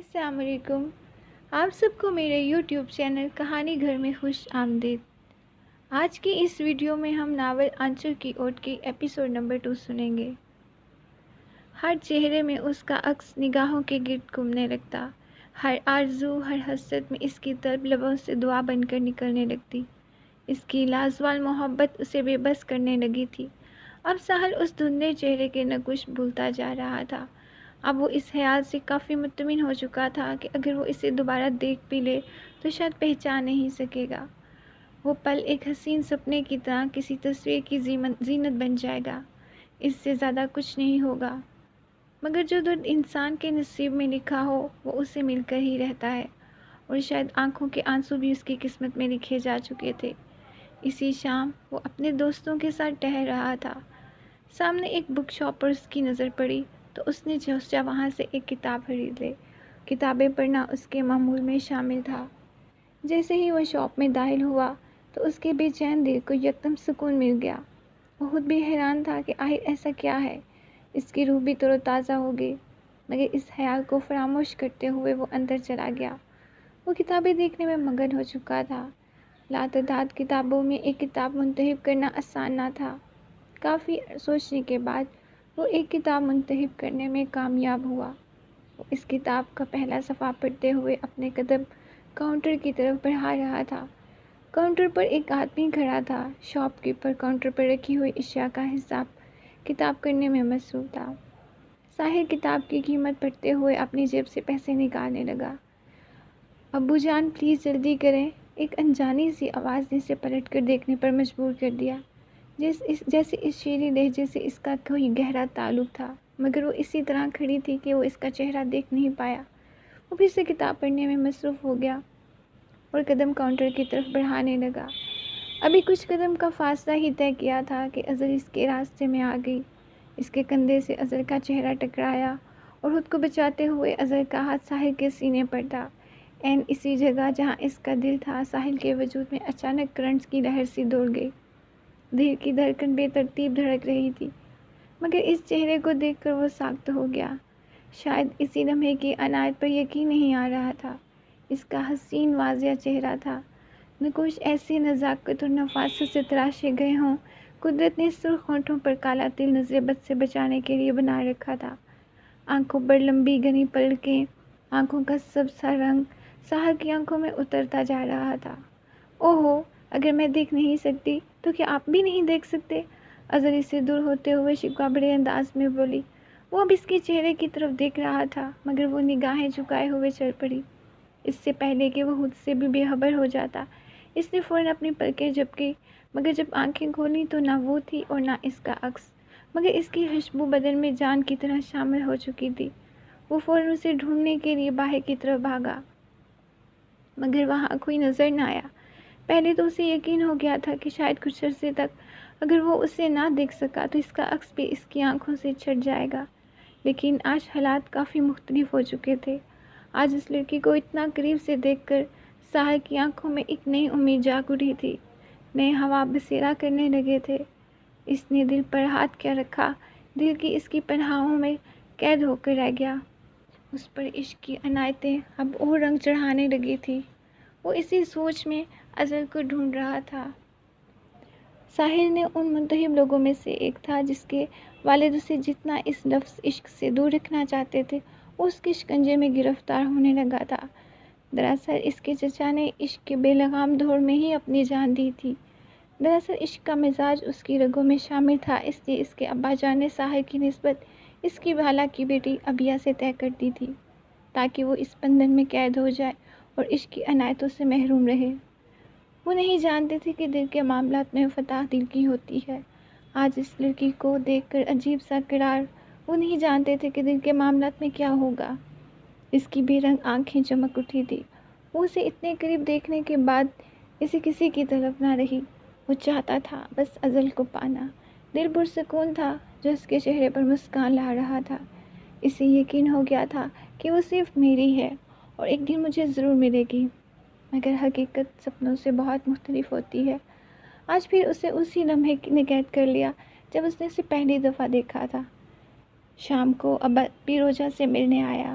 السلام علیکم. آپ سب کو میرے یوٹیوب چینل کہانی گھر میں خوش آمدید. آج کی اس ویڈیو میں ہم ناول آنچل کی اوٹ کی ایپیسوڈ نمبر 2 سنیں گے. ہر چہرے میں اس کا عکس نگاہوں کے گرد گھومنے لگتا. ہر آرزو، ہر حسرت میں اس کی طرف لبوں سے دعا بن کر نکلنے لگتی. اس کی لازوال محبت اسے بے بس کرنے لگی تھی. اب ساحل اس دھندلے چہرے کے نقوش بھولتا جا رہا تھا. اب وہ اس خیال سے کافی مطمئن ہو چکا تھا کہ اگر وہ اسے دوبارہ دیکھ بھی لے تو شاید پہچان نہیں سکے گا. وہ پل ایک حسین سپنے کی طرح کسی تصویر کی زینت بن جائے گا. اس سے زیادہ کچھ نہیں ہوگا. مگر جو درد انسان کے نصیب میں لکھا ہو وہ اسے مل کر ہی رہتا ہے، اور شاید آنکھوں کے آنسو بھی اس کی قسمت میں لکھے جا چکے تھے. اسی شام وہ اپنے دوستوں کے ساتھ ٹہل رہا تھا. سامنے ایک بک شاپ پر اس کی نظر پڑی تو اس نے سوچا وہاں سے ایک کتاب خرید لے. کتابیں پڑھنا اس کے معمول میں شامل تھا. جیسے ہی وہ شاپ میں داخل ہوا تو اس کے بے چین دل کو یکدم سکون مل گیا. وہ خود بھی حیران تھا کہ آخر ایسا کیا ہے. اس کی روح بھی تر و تازہ ہو گئی. مگر اس خیال کو فراموش کرتے ہوئے وہ اندر چلا گیا. وہ کتابیں دیکھنے میں مگن ہو چکا تھا. لاتعداد کتابوں میں ایک کتاب منتخب کرنا آسان نہ تھا. کافی سوچنے کے بعد وہ ایک کتاب منتخب کرنے میں کامیاب ہوا. وہ اس کتاب کا پہلا صفحہ پڑھتے ہوئے اپنے قدم کاؤنٹر کی طرف بڑھا رہا تھا. کاؤنٹر پر ایک آدمی کھڑا تھا. شاپ کیپر کاؤنٹر پر رکھی ہوئی اشیاء کا حساب کتاب کرنے میں مصروف تھا. ساحل کتاب کی قیمت پڑھتے ہوئے اپنی جیب سے پیسے نکالنے لگا. ابو جان پلیز جلدی کریں، ایک انجانی سی آواز نے اسے پلٹ کر دیکھنے پر مجبور کر دیا. جیسے اس شیریں لہجے سے اس کا کوئی گہرا تعلق تھا، مگر وہ اسی طرح کھڑی تھی کہ وہ اس کا چہرہ دیکھ نہیں پایا. وہ پھر سے کتاب پڑھنے میں مصروف ہو گیا اور قدم کاؤنٹر کی طرف بڑھانے لگا. ابھی کچھ قدم کا فاصلہ ہی طے کیا تھا کہ اظہر اس کے راستے میں آ گئی. اس کے کندھے سے اظہر کا چہرہ ٹکرایا اور خود کو بچاتے ہوئے اظہر کا ہاتھ ساحل کے سینے پر تھا. عین اسی جگہ جہاں اس کا دل تھا، ساحل کے وجود میں اچانک کرنٹس کی لہر سی دوڑ گئی. دل کی دھڑکن بے ترتیب دھڑک رہی تھی، مگر اس چہرے کو دیکھ کر وہ ساکت ہو گیا. شاید اسی لمحے کی عنایت پر یقین نہیں آ رہا تھا. اس کا حسین واضح چہرہ تھا. نقوش ایسی نزاکت اور نفاست سے تراشے گئے ہوں. قدرت نے سرخ ہونٹوں پر کالا تل نظر بد سے بچانے کے لیے بنا رکھا تھا. آنکھوں پر لمبی گھنی پلکیں، آنکھوں کا سبز سا رنگ ساحل کی آنکھوں میں اترتا جا رہا تھا. اوہو، اگر میں دیکھ نہیں سکتی تو کیا آپ بھی نہیں دیکھ سکتے؟ اظہر اس سے دور ہوتے ہوئے شکوہ بھرے انداز میں بولی. وہ اب اس کے چہرے کی طرف دیکھ رہا تھا، مگر وہ نگاہیں جھکائے ہوئے چل پڑی. اس سے پہلے کہ وہ خود سے بھی بے خبر ہو جاتا، اس نے فوراً اپنی پلکیں جھپکی. مگر جب آنکھیں کھولیں تو نہ وہ تھی اور نہ اس کا عکس، مگر اس کی خوشبو بدن میں جان کی طرح شامل ہو چکی تھی. وہ فوراً اسے ڈھونڈنے کے لیے باہر کی طرف بھاگا، مگر وہاں کوئی نظر نہ آیا. پہلے تو اسے یقین ہو گیا تھا کہ شاید کچھ عرصے تک اگر وہ اسے نہ دیکھ سکا تو اس کا عکس بھی اس کی آنکھوں سے چھٹ جائے گا. لیکن آج حالات کافی مختلف ہو چکے تھے. آج اس لڑکی کو اتنا قریب سے دیکھ کر ساحل کی آنکھوں میں ایک نئی امید جاگ اٹھی تھی. نئے ہوا بسیرا کرنے لگے تھے. اس نے دل پر ہاتھ کیا رکھا. دل کی اس کی پناہوں میں قید ہو کر رہ گیا. اس پر عشق کی عنایتیں اب اور رنگ چڑھانے لگی تھی. وہ اسی سوچ میں اظہر کو ڈھونڈ رہا تھا. ساحل نے ان منتخب لوگوں میں سے ایک تھا جس کے والد اسے جتنا اس لفظ عشق سے دور رکھنا چاہتے تھے، وہ اس کے شکنجے میں گرفتار ہونے لگا تھا. دراصل اس کے چچا نے عشق کے بے لگام دور میں ہی اپنی جان دی تھی. دراصل عشق کا مزاج اس کی رگوں میں شامل تھا، اس لیے اس کے ابا جان نے ساحل کی نسبت اس کی خالہ کی بیٹی عبیہ سے طے کر دی تھی، تاکہ وہ اس بندھن میں قید ہو جائے اور عشق کی عنایتوں سے محروم رہے. وہ نہیں جانتے تھے کہ دل کے معاملات میں فتح دل کی ہوتی ہے. آج اس لڑکی کو دیکھ کر عجیب سا قرار. وہ نہیں جانتے تھے کہ دل کے معاملات میں کیا ہوگا. اس کی بے رنگ آنکھیں چمک اٹھی تھی. وہ اسے اتنے قریب دیکھنے کے بعد اسے کسی کی طلب نہ رہی. وہ چاہتا تھا بس اظہر کو پانا. دل پرسکون تھا جو اس کے چہرے پر مسکان لا رہا تھا. اسے یقین ہو گیا تھا کہ وہ صرف میری ہے اور ایک دن مجھے ضرور ملے گی. مگر حقیقت سپنوں سے بہت مختلف ہوتی ہے. آج پھر اسے اسی لمحے نے قید کر لیا جب اس نے اسے پہلی دفعہ دیکھا تھا. شام کو ابا پیروزہ سے ملنے آیا.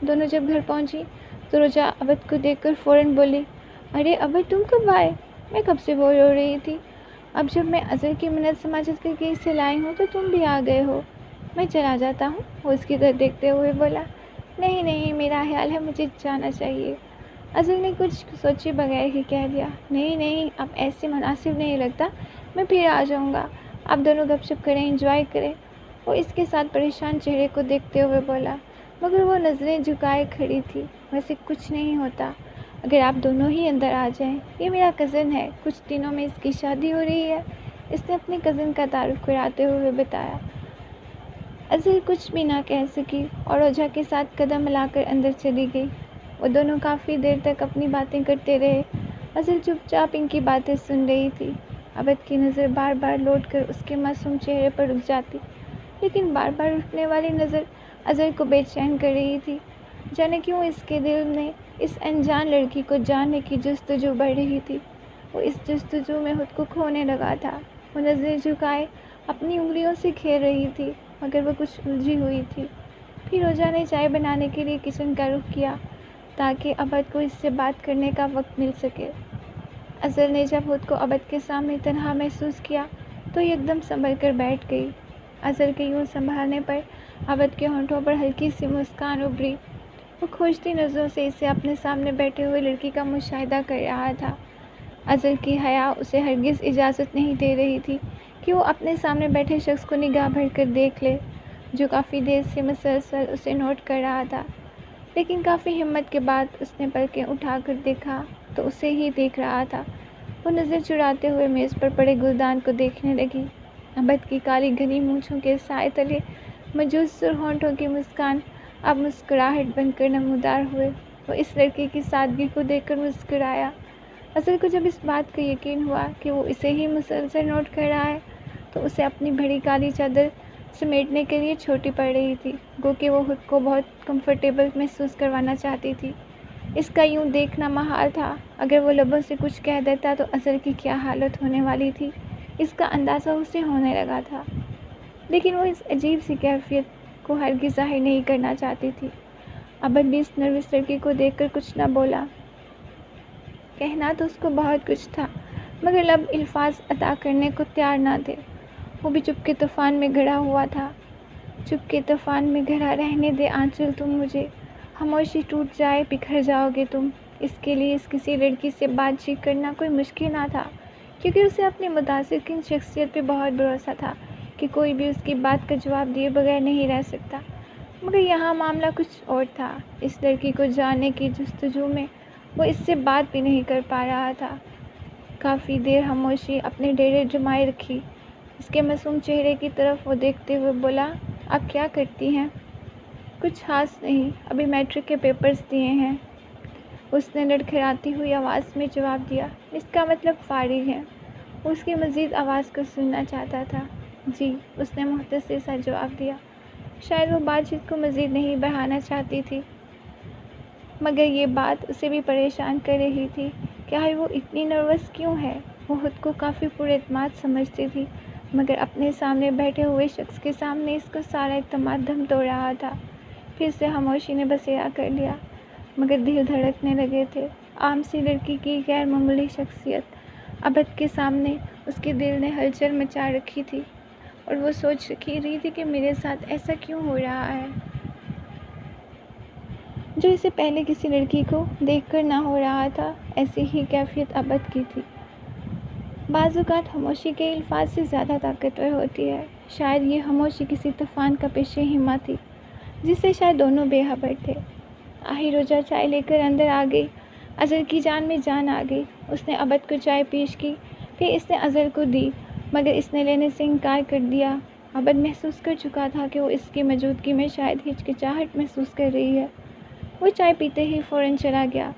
دونوں جب گھر پہنچی تو روجا عبد کو دیکھ کر فوراً بولی، ارے عبد تم کب آئے؟ میں کب سے بور ہو رہی تھی، اب جب میں اظہر کی منت سماجت کر کے اسے لائی ہوں تو تم بھی آ گئے ہو، میں چلا جاتا ہوں۔ وہ اس کی طرف دیکھتے ہوئے بولا، نہیں نہیں، میرا خیال ہے مجھے جانا چاہیے۔ اظہر نے کچھ سوچے بغیر ہی کہہ دیا، نہیں نہیں، اب ایسے مناسب نہیں لگتا، میں پھر آ جاؤں گا، آپ دونوں گپ شپ کریں، انجوائے کریں۔ وہ اس کے ساتھ پریشان چہرے کو دیکھتے ہوئے بولا، مگر وہ نظریں جھکائے کھڑی تھی۔ ویسے کچھ نہیں ہوتا اگر آپ دونوں ہی اندر آ جائیں، یہ میرا کزن ہے، کچھ دنوں میں اس کی شادی ہو رہی ہے، اس نے اپنے کزن کا تعارف کراتے ہوئے بتایا۔ اظہر کچھ بھی نہ کہہ سکی اور روجا کے ساتھ قدم ملا کر اندر چلی گئی۔ وہ دونوں کافی دیر تک اپنی باتیں کرتے رہے۔ اظہر چپ چاپ ان کی باتیں سن رہی تھی۔ عبد کی نظر بار بار لوٹ کر اس کے معصوم چہرے پر رک جاتی، لیکن بار بار اٹھنے والی نظر اظہر کو بے چین کر رہی تھی۔ جانے کیوں اس کے دل میں اس انجان لڑکی کو جاننے کی جستجو بڑھ رہی تھی۔ وہ اس جستجو میں خود کو کھونے لگا تھا۔ وہ نظریں جھکائے اپنی انگلیوں سے کھیل رہی تھی، مگر وہ کچھ الجھی ہوئی تھی۔ پھر روجا نے چائے بنانے کے لیے کچن کا رخ کیا تاکہ عبد کو اس سے بات کرنے کا وقت مل سکے۔ اظہر نے جب خود کو عبد کے سامنے تنہا محسوس کیا تو ایک دم سنبھل کر بیٹھ گئی۔ اظہر کے یوں سنبھالنے پر عبد کے ہونٹوں پر ہلکی سی مسکان ابھری۔ وہ کھوجتی نظروں سے اسے اپنے سامنے بیٹھے ہوئے لڑکی کا مشاہدہ کر رہا تھا۔ اظہر کی حیا اسے ہرگز اجازت نہیں دے رہی تھی کہ وہ اپنے سامنے بیٹھے شخص کو نگاہ بھر کر دیکھ لے، جو کافی دیر سے مسلسل اسے نوٹ کر رہا تھا۔ لیکن کافی ہمت کے بعد اس نے پلکیں اٹھا کر دیکھا تو اسے ہی دیکھ رہا تھا۔ وہ نظر چراتے ہوئے میز پر پڑے گلدان کو دیکھنے لگی۔ عبد کی کالی گھنی مونچھوں کے سائے تلے موجود سرخ ہونٹوں کی مسکان اب مسکراہٹ بن کر نمودار ہوئے۔ وہ اس لڑکی کی سادگی کو دیکھ کر مسکرایا۔ اظہر کو جب اس بات کا یقین ہوا کہ وہ اسے ہی مسلسل نوٹ کر رہا ہے تو اسے اپنی بڑی کالی چادر سمیٹنے کے لیے چھوٹی پڑ رہی تھی، گو کہ وہ خود کو بہت کمفرٹیبل محسوس کروانا چاہتی تھی۔ اس کا یوں دیکھنا محال تھا۔ اگر وہ لبوں سے کچھ کہہ دیتا تو اظہر کی کیا حالت ہونے والی تھی، اس کا اندازہ اسے ہونے لگا تھا۔ لیکن وہ اس عجیب سی کیفیت کو ہرگز ظاہر نہیں کرنا چاہتی تھی۔ عبد بھی اس نروس لڑکی کو دیکھ کر کچھ نہ بولا۔ کہنا تو اس کو بہت کچھ تھا، مگر لب الفاظ عطا کرنے کو تیار نہ تھے۔ وہ بھی چپ کے طوفان میں گھڑا ہوا تھا۔ چپ کے طوفان میں گھڑا رہنے دے آنچل تم مجھے، خاموشی ٹوٹ جائے بکھر جاؤ گے تم۔ اس کے لیے اس کسی لڑکی سے بات چیت کرنا کوئی مشکل نہ تھا، کیونکہ اسے اپنی متاثر کن شخصیت پہ بہت بھروسہ تھا کہ کوئی بھی اس کی بات کا جواب دیے بغیر نہیں رہ سکتا۔ مگر یہاں معاملہ کچھ اور تھا۔ اس لڑکی کو جاننے کی جستجو میں وہ اس سے بات بھی نہیں کر پا رہا تھا۔ کافی دیر خاموشی اپنے ڈیرے جمائے رکھی۔ اس کے معصوم چہرے کی طرف وہ دیکھتے ہوئے بولا، آپ کیا کرتی ہیں؟ کچھ خاص نہیں، ابھی میٹرک کے پیپرز دیے ہیں، اس نے لڑکھڑاتی ہوئی آواز میں جواب دیا۔ اس کا مطلب فارغ ہے۔ وہ اس کی مزید آواز کو سننا چاہتا تھا۔ جی، اس نے مختصر سا جواب دیا۔ شاید وہ بات چیت کو مزید نہیں بڑھانا چاہتی تھی، مگر یہ بات اسے بھی پریشان کر رہی تھی کہ آخر وہ اتنی نروس کیوں ہے۔ وہ خود کو کافی پر اعتماد سمجھتی تھی، مگر اپنے سامنے بیٹھے ہوئے شخص کے سامنے اس کا سارا اعتماد دم توڑ رہا تھا۔ پھر سے خاموشی نے بسیرا کر لیا، مگر دل دھڑکنے لگے تھے۔ عام سی لڑکی کی غیر معمولی شخصیت عبد کے سامنے اس کے دل نے ہلچل مچا رکھی تھی، اور وہ سوچ رہی تھی کہ میرے ساتھ ایسا کیوں ہو رہا ہے جو اسے پہلے کسی لڑکی کو دیکھ کر نہ ہو رہا تھا۔ ایسی ہی کیفیت عبد کی تھی۔ بعض اوقات خاموشی کے الفاظ سے زیادہ طاقتور ہوتی ہے۔ شاید یہ خاموشی کسی طوفان کا پیش خیمہ تھی جس سے شاید دونوں بے خبر تھے۔ آخر روجا چائے لے کر اندر آ گئی۔ اظہر کی جان میں جان آ گئی۔ اس نے عبد کو چائے پیش کی، پھر اس نے اظہر کو دی، مگر اس نے لینے سے انکار کر دیا۔ عبد محسوس کر چکا تھا کہ وہ اس کی موجودگی میں شاید ہچکچاہٹ محسوس کر رہی ہے۔ وہ چائے پیتے ہی فوراً چلا گیا۔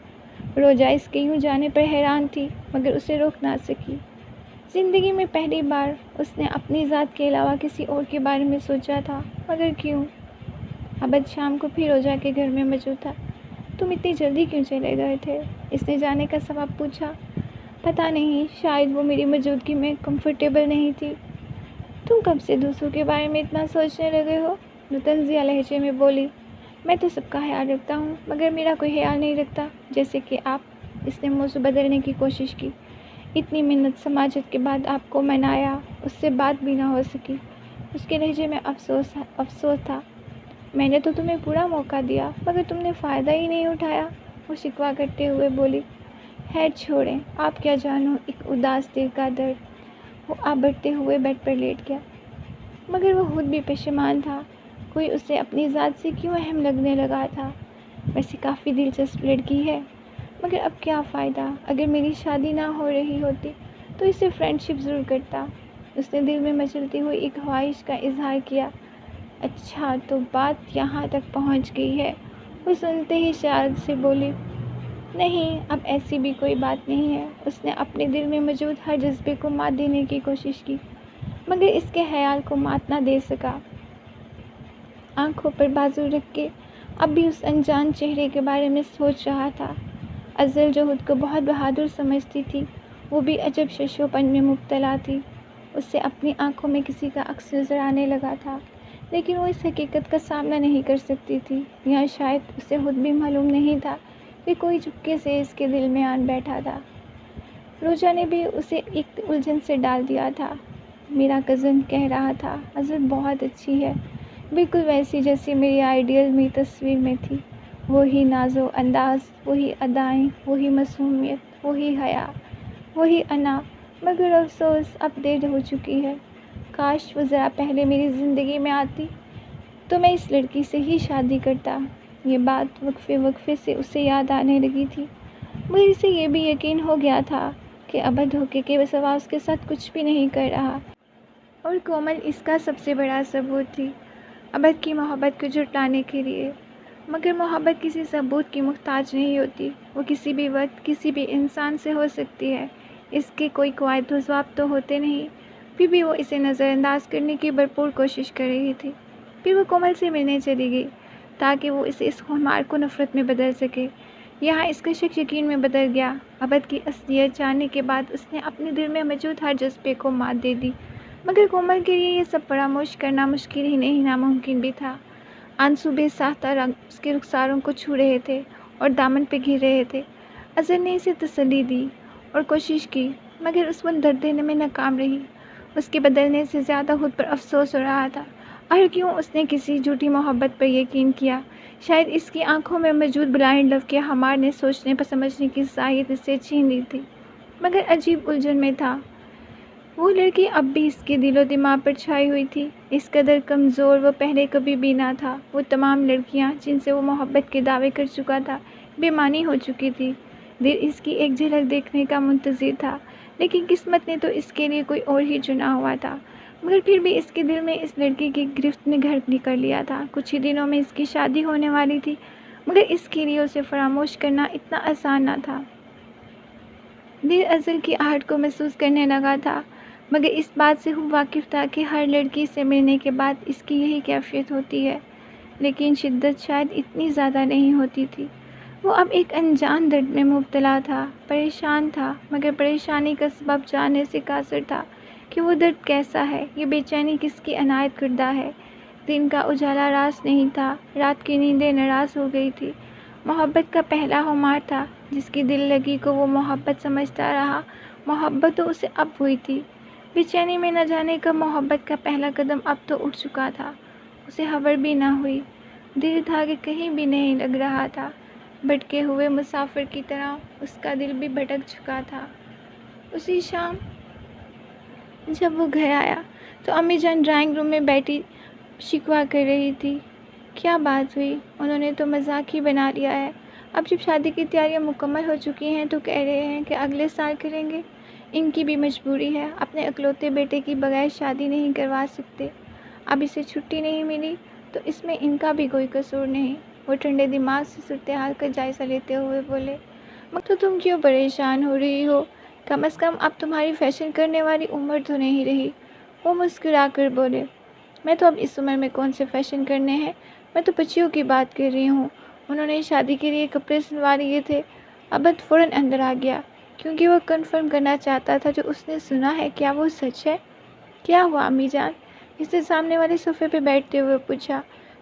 روجا اس کے یوں جانے پر حیران تھی، مگر اسے روک نہ سکی۔ زندگی میں پہلی بار اس نے اپنی ذات کے علاوہ کسی اور کے بارے میں سوچا تھا، مگر کیوں؟ عبد شام کو پھر روجا کے گھر میں موجود تھا۔ تم اتنی جلدی کیوں چلے گئے تھے؟ اس نے جانے کا سبب پوچھا۔ پتہ نہیں، شاید وہ میری موجودگی میں کمفرٹیبل نہیں تھی۔ تم کب سے دوسروں کے بارے میں اتنا سوچنے لگے ہو؟ متنازعہ لہجے میں بولی۔ میں تو سب کا خیال رکھتا ہوں مگر میرا کوئی خیال نہیں رکھتا، جیسے کہ آپ۔ اس نے موضوع بدلنے کی کوشش کی۔ اتنی منت سماجت کے بعد آپ کو منایا، اس سے بات بھی نہ ہو سکی۔ اس کے لہجے میں افسوس تھا۔ میں نے تو تمہیں پورا موقع دیا مگر تم نے فائدہ ہی نہیں اٹھایا، وہ شکوہ کرتے ہوئے بولی۔ خیر چھوڑیں، آپ کیا جانو ایک اداس دل کا درد۔ وہ آبڑتے ہوئے بیڈ پر لیٹ گیا، مگر وہ خود بھی پشیمان تھا۔ کوئی اسے اپنی ذات سے کیوں اہم لگنے لگا تھا؟ ویسے کافی دلچسپ لڑکی ہے، مگر اب کیا فائدہ؟ اگر میری شادی نہ ہو رہی ہوتی تو اسے فرینڈ شپ ضرور کرتا۔ اس نے دل میں مچلتی ہوئی ایک خواہش کا اظہار کیا۔ اچھا تو بات یہاں تک پہنچ گئی ہے؟ وہ سنتے ہی شرارت سے بولی۔ نہیں، اب ایسی بھی کوئی بات نہیں ہے۔ اس نے اپنے دل میں موجود ہر جذبے کو مات دینے کی کوشش کی، مگر اس کے خیال کو مات نہ دے سکا۔ آنکھوں پر بازو رکھ کے اب بھی اس انجان چہرے کے بارے میں سوچ رہا تھا۔ ازل جو خود کو بہت بہادر سمجھتی تھی، وہ بھی عجب ششوپن میں مبتلا تھی۔ اس سے اپنی آنکھوں میں کسی کا عکس نظر آنے لگا تھا، لیکن وہ اس حقیقت کا سامنا نہیں کر سکتی تھی، یا شاید اسے خود بھی معلوم نہیں تھا کہ کوئی چپکے سے اس کے دل میں آن بیٹھا تھا۔ روجا نے بھی اسے ایک الجھن سے ڈال دیا تھا۔ میرا کزن کہہ رہا تھا ازل بہت اچھی ہے، بالکل ویسی جیسی میری آئیڈیل میں تصویر میں تھی۔ وہی ناز و انداز، وہی ادائیں، وہی معصومیت، وہی حیا، وہی انا، مگر افسوس اب دیر ہو چکی ہے۔ کاش وہ ذرا پہلے میری زندگی میں آتی تو میں اس لڑکی سے ہی شادی کرتا۔ یہ بات وقفے وقفے سے اسے یاد آنے لگی تھی، مگر اسے یہ بھی یقین ہو گیا تھا کہ ابد دھوکے کے سوا اس کے ساتھ کچھ بھی نہیں کر رہا، اور کومل اس کا سب سے بڑا ثبوت تھی، ابد کی محبت کو جھٹلانے کے لیے۔ مگر محبت کسی ثبوت کی محتاج نہیں ہوتی، وہ کسی بھی وقت کسی بھی انسان سے ہو سکتی ہے۔ اس کے کوئی قواعد و ضوابط تو ہوتے نہیں، پھر بھی وہ اسے نظر انداز کرنے کی بھرپور کوشش کر رہی تھی۔ پھر وہ کومل سے ملنے چلی گئی تاکہ وہ اسے اس خمار کو نفرت میں بدل سکے۔ یہاں اس کا شک یقین میں بدل گیا۔ ابد کی اصلیت جاننے کے بعد اس نے اپنے دل میں موجود ہر جذبے کو مات دے دی، مگر کومل کے لیے یہ سب فراموش کرنا مشکل ہی نہیں ناممکن بھی تھا۔ آنسو بے ساختہ رنگ اس کے رخساروں کو چھو رہے تھے اور دامن پہ گر رہے تھے۔ ازل نے اسے تسلی دی اور کوشش کی، مگر اس وقت درد دینے میں ناکام رہی۔ اس کے بدلنے سے زیادہ خود پر افسوس ہو رہا تھا۔ آخر کیوں اس نے کسی جھوٹی محبت پر یقین کیا؟ شاید اس کی آنکھوں میں موجود بلائنڈ لو کے ہمار نے سوچنے پر سمجھنے کی صلاحیت اس سے چھین لی تھی، مگر عجیب الجھن میں تھا۔ وہ لڑکی اب بھی اس کے دل و دماغ پر چھائی ہوئی تھی۔ اس قدر کمزور وہ پہلے کبھی بھی نہ تھا۔ وہ تمام لڑکیاں جن سے وہ محبت کے دعوے کر چکا تھا بے معنی ہو چکی تھی۔ دل اس کی ایک جھلک دیکھنے کا منتظر تھا، لیکن قسمت نے تو اس کے لیے کوئی اور ہی چنا ہوا تھا۔ مگر پھر بھی اس کے دل میں اس لڑکی کی گرفت نے گھر کر لیا تھا۔ کچھ ہی دنوں میں اس کی شادی ہونے والی تھی، مگر اس کے لیے اسے فراموش کرنا اتنا آسان نہ تھا۔ دل ازل کی آہٹ کو محسوس کرنے لگا تھا، مگر اس بات سے خوب واقف تھا کہ ہر لڑکی سے ملنے کے بعد اس کی یہی کیفیت ہوتی ہے، لیکن شدت شاید اتنی زیادہ نہیں ہوتی تھی۔ وہ اب ایک انجان درد میں مبتلا تھا، پریشان تھا، مگر پریشانی کا سبب جاننے سے قاصر تھا کہ وہ درد کیسا ہے، یہ بے چینی کس کی عنایت کردہ ہے۔ دن کا اجالا راس نہیں تھا، رات کی نیندیں ناراض ہو گئی تھی۔ محبت کا پہلا خمار تھا، جس کی دل لگی کو وہ محبت سمجھتا رہا، محبت تو اسے اب ہوئی تھی۔ بے چینی میں نہ جانے کب محبت کا پہلا قدم اب تو اٹھ چکا تھا، اسے خبر بھی نہ ہوئی۔ دل تھا کہ کہیں بھی نہیں لگ رہا تھا، بھٹکے ہوئے مسافر کی طرح اس کا دل بھی بھٹک چکا تھا۔ اسی شام جب وہ گھر آیا تو امی جان ڈرائنگ روم میں بیٹھی شکوہ کر رہی تھی۔ کیا بات ہوئی؟ انہوں نے تو مذاق ہی بنا لیا ہے، اب جب شادی کی تیاریاں مکمل ہو چکی ہیں تو کہہ رہے ہیں کہ اگلے سال کریں گے۔ ان کی بھی مجبوری ہے، اپنے اکلوتے بیٹے کی بغیر شادی نہیں کروا سکتے۔ اب اسے چھٹی نہیں ملی تو اس میں ان کا بھی کوئی قصور نہیں۔ وہ ٹھنڈے دماغ سے صورتحال کا جائزہ لیتے ہوئے بولے۔ مگر تو تم کیوں پریشان ہو رہی ہو؟ کم از کم اب تمہاری فیشن کرنے والی عمر تو نہیں رہی۔ وہ مسکرا کر بولے۔ میں تو اب اس عمر میں کون سے فیشن کرنے ہیں، میں تو بچیوں کی بات کر رہی ہوں۔ انہوں نے شادی کے لیے کپڑے سلوا لیے تھے۔ ابد فوراً اندر آ گیا، کیونکہ وہ کنفرم کرنا چاہتا تھا جو اس نے سنا ہے کیا وہ سچ ہے۔ کیا ہوا امی جان؟ اس نے سامنے والے صوفے پہ بیٹھتے ہوئے پوچھا۔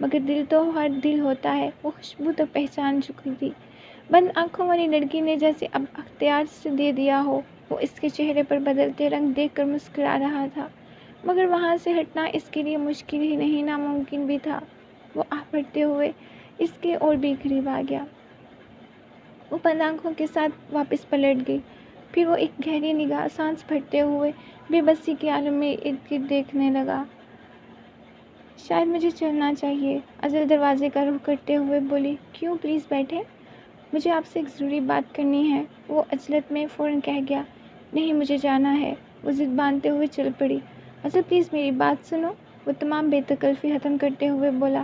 مگر دل تو ہر دل ہوتا ہے۔ وہ خوشبو تو پہچان چکی تھی۔ بند آنکھوں والی لڑکی نے جیسے اب اختیار سے دے دیا ہو۔ وہ اس کے چہرے پر بدلتے رنگ دیکھ کر مسکرا رہا تھا، مگر وہاں سے ہٹنا اس کے لیے مشکل ہی نہیں ناممکن بھی تھا۔ وہ آہ بھرتے ہوئے اس کے اور بھی قریب آ گیا۔ وہ بند آنکھوں کے ساتھ واپس پلٹ گئی۔ پھر وہ ایک گہری نگاہ سانس بھرتے ہوئے بے بسی کے عالم میں ارد گرد دیکھنے لگا۔ شاید مجھے چلنا چاہیے، ازل دروازے کا رخ کرتے ہوئے بولی۔ کیوں؟ پلیز بیٹھیں، مجھے آپ سے ایک ضروری بات کرنی ہے، وہ عجلت میں فوراً کہہ گیا۔ نہیں، مجھے جانا ہے، وہ ضد باندھتے ہوئے چل پڑی۔ ازل پلیز میری بات سنو، وہ تمام بے تکلفی ختم کرتے ہوئے بولا۔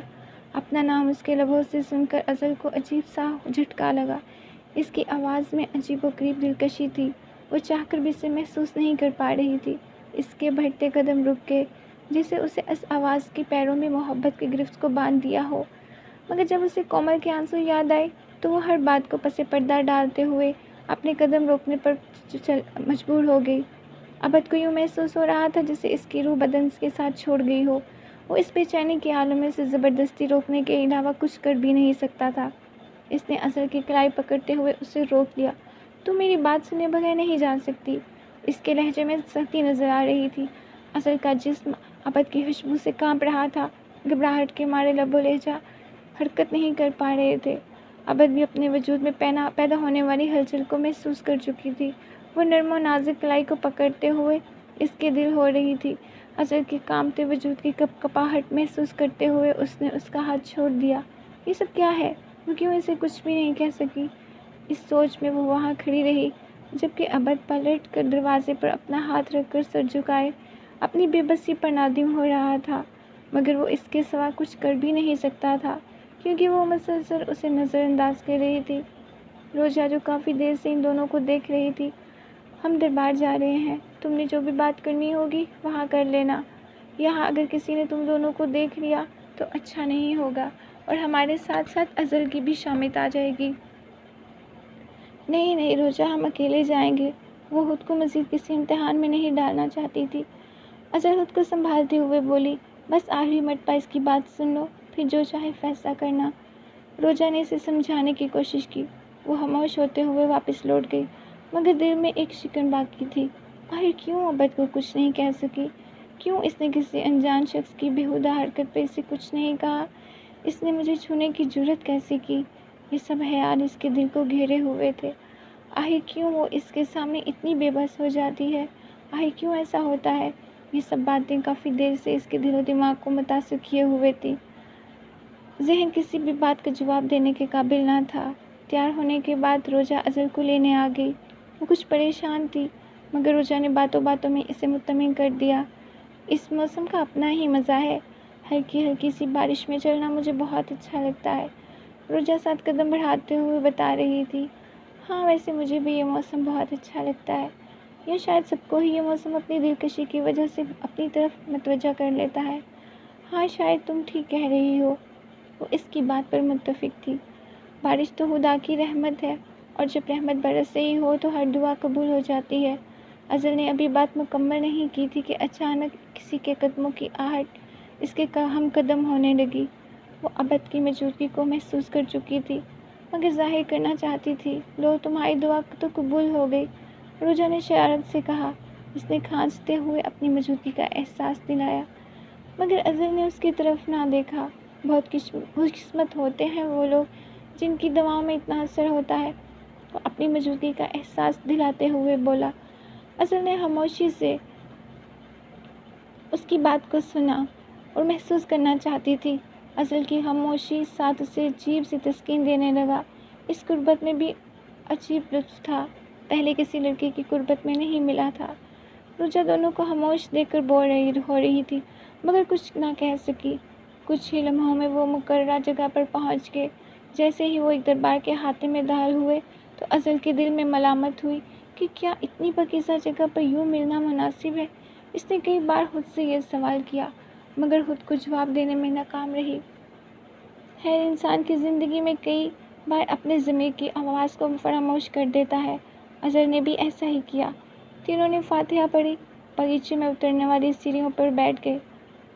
اپنا نام اس کے لبوں سے سن کر ازل کو عجیب سا جھٹکا لگا۔ اس کی آواز میں عجیب و غریب دلکشی تھی۔ وہ چاہ کر بھی اسے محسوس نہیں کر پا رہی تھی۔ اس کے بڑھتے قدم رک گئے، جیسے اسے اس آواز کی پیروں میں محبت کی گرفت کو باندھ دیا ہو۔ مگر جب اسے کومل کے آنسو یاد آئے تو وہ ہر بات کو پس پردہ ڈالتے ہوئے اپنے قدم روکنے پر مجبور ہو گئی۔ عبد کو یوں محسوس ہو رہا تھا جیسے اس کی روح بدن کے ساتھ چھوڑ گئی ہو۔ وہ اس بے چینی کے عالم میں سے زبردستی روکنے کے علاوہ کچھ کر بھی نہیں سکتا تھا۔ اس نے ازل کی کلائی پکڑتے ہوئے اسے روک لیا۔ تم میری بات سنے بغیر نہیں جا سکتی۔ اس کے لہجے میں سختی نظر آ رہی تھی۔ ازل کا جسم عبد کی خوشبو سے کانپ رہا تھا۔ گھبراہٹ کے مارے لب و لہجہ حرکت نہیں کر پا رہے تھے۔ عبد بھی اپنے وجود میں پیدا ہونے والی ہلچل کو محسوس کر چکی تھی۔ وہ نرم و نازک کلائی کو پکڑتے ہوئے اس کے دل ہو رہی تھی۔ ازل کے کانپتے وجود کی کپکپاہٹ محسوس کرتے ہوئے اس نے اس کا ہاتھ چھوڑ دیا۔ یہ سب کیا ہے؟ وہ کیوں اسے کچھ بھی نہیں کہہ سکی؟ اس سوچ میں وہ وہاں کھڑی رہی، جبکہ عبد پلٹ کر دروازے پر اپنا ہاتھ رکھ کر سر جھکائے اپنی بے بسی پر نادم ہو رہا تھا، مگر وہ اس کے سوا کچھ کر بھی نہیں سکتا تھا، کیونکہ وہ مسلسل اسے نظر انداز کر رہی تھی۔ روجا جو کافی دیر سے ان دونوں کو دیکھ رہی تھی۔ ہم دربار جا رہے ہیں، تم نے جو بھی بات کرنی ہوگی وہاں کر لینا، یہاں اگر کسی نے تم دونوں کو دیکھ لیا تو اچھا نہیں ہوگا، اور ہمارے ساتھ ساتھ ازل کی بھی شامت آ جائے گی۔ نہیں نہیں روجا، ہم اکیلے جائیں گے۔ وہ خود کو مزید کسی امتحان میں نہیں ڈالنا چاہتی تھی۔ ازل خود کو سنبھالتے ہوئے بولی، بس آخری مرتبہ اس کی بات سن لو، پھر جو چاہے فیصلہ کرنا۔ روجا نے اسے سمجھانے کی کوشش کی۔ وہ خاموش ہوتے ہوئے واپس لوٹ گئی، مگر دل میں ایک شکن باقی تھی۔ آخر کیوں عبد کو کچھ نہیں کہہ سکی؟ کیوں اس نے کسی انجان شخص کی بیہودہ حرکت پر اسے کچھ نہیں کہا؟ اس نے مجھے چھونے کی جرأت کیسے کی؟ یہ سب خیال اس کے دل کو گھیرے ہوئے تھے۔ آخر کیوں وہ اس کے سامنے اتنی بے بس ہو جاتی ہے؟ آخر کیوں ایسا ہوتا ہے؟ یہ سب باتیں کافی دیر سے اس کے دل و دماغ کو متاثر کیے ہوئے تھی۔ ذہن کسی بھی بات کا جواب دینے کے قابل نہ تھا۔ تیار ہونے کے بعد روجا ازل کو لینے آ گئی۔ وہ کچھ پریشان تھی، مگر روجا نے باتوں باتوں میں اسے مطمئن کر دیا۔ اس موسم کا اپنا ہی مزہ ہے، ہلکی ہلکی سی بارش میں چلنا مجھے بہت اچھا لگتا ہے، روجا ساتھ قدم بڑھاتے ہوئے بتا رہی تھی۔ ہاں ویسے مجھے بھی یہ موسم بہت اچھا لگتا ہے، یا شاید سب کو ہی یہ موسم اپنی دلکشی کی وجہ سے اپنی طرف متوجہ کر لیتا ہے۔ ہاں شاید تم ٹھیک کہہ رہی ہو، وہ اس کی بات پر متفق تھی۔ بارش تو خدا کی رحمت ہے، اور جب رحمت برس رہی ہو تو ہر دعا قبول ہو جاتی ہے۔ ازل نے ابھی بات مکمل نہیں کی تھی کہ اچانک کسی کے قدموں کی آہٹ اس کے ہم قدم ہونے لگی۔ وہ عبد کی موجودگی کو محسوس کر چکی تھی، مگر ظاہر کرنا چاہتی تھی۔ لو تمہاری دعا تو قبول ہو گئی، روجا نے شرارت سے کہا۔ اس نے کھانستے ہوئے اپنی موجودگی کا احساس دلایا، مگر ازل نے اس کی طرف نہ دیکھا۔ بہت خوش قسمت ہوتے ہیں وہ لوگ جن کی دعاؤں میں اتنا اثر ہوتا ہے، وہ اپنی موجودگی کا احساس دلاتے ہوئے بولا۔ ازل نے خاموشی سے اس کی بات کو سنا اور محسوس کرنا چاہتی تھی۔ ازل کی خاموشی ساتھ اسے عجیب سی تسکین دینے لگا۔ اس قربت میں بھی عجیب لطف تھا، پہلے کسی لڑکی کی قربت میں نہیں ملا تھا۔ روجا دونوں کو خاموش دیکھ کر بور ہو رہی تھی، مگر کچھ نہ کہہ سکی۔ کچھ ہی لمحوں میں وہ مقررہ جگہ پر پہنچ گئے۔ جیسے ہی وہ ایک دربار کے احاطے میں داخل ہوئے تو ازل کے دل میں ملامت ہوئی کہ کیا اتنی پاکیزہ جگہ پر یوں ملنا مناسب ہے؟ اس نے کئی بار خود سے یہ سوال کیا، مگر خود کو جواب دینے میں ناکام رہی۔ خیر، انسان کی زندگی میں کئی بار اپنے ضمیر کی آواز کو فراموش کر دیتا ہے۔ ازل نے بھی ایسا ہی کیا۔ تینوں نے فاتحہ پڑھی، باغیچے میں اترنے والی سیڑھیوں پر بیٹھ گئے۔